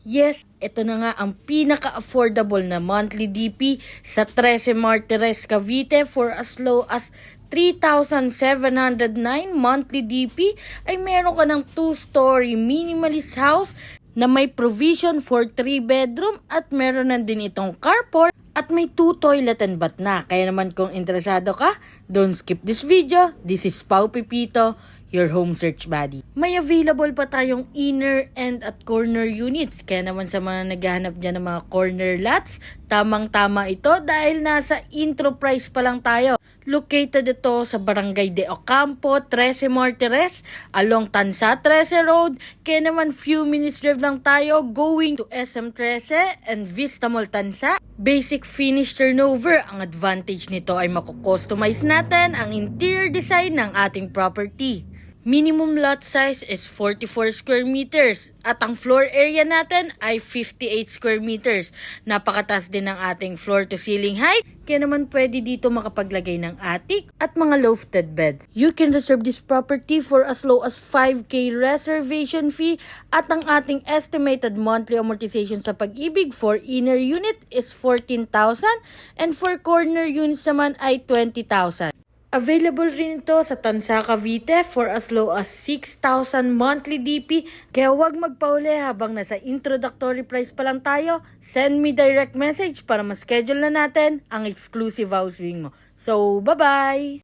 Yes, ito na nga ang pinaka-affordable na monthly DP sa 13 Martires, Cavite for as low as 3,709 monthly DP ay meron ka ng 2-story minimalist house na may provision for 3 bedroom at meron na din itong carport at may 2 toilet and bath na. Kaya naman kung interesado ka, don't skip this video. This is Pau Pipito, your home search buddy. May available pa tayong inner and at corner units. Kaya naman sa mga naghahanap dyan ng mga corner lots, tamang-tama ito dahil nasa intro price pa lang tayo. Located ito sa Barangay de Ocampo, 13 Martires, along Tansa 13 Road. Kaya naman few minutes drive lang tayo going to SM 13 and Vista Mall Tansa. Basic finish turnover. Ang advantage nito ay mako-customize natin ang interior design ng ating property. Minimum lot size is 44 square meters at ang floor area natin ay 58 square meters. Napakataas din ng ating floor to ceiling height. Kaya naman pwede dito makapaglagay ng attic at mga lofted beds. You can reserve this property for as low as 5K reservation fee at ang ating estimated monthly amortization sa Pag-ibig for inner unit is 14,000 and for corner units naman ay 20,000. Available rin ito sa Tansa, Cavite for as low as 6,000 monthly DP. Kaya huwag magpauli habang nasa introductory price pa lang tayo. Send me direct message para ma-schedule na natin ang exclusive house viewing mo. So, bye-bye!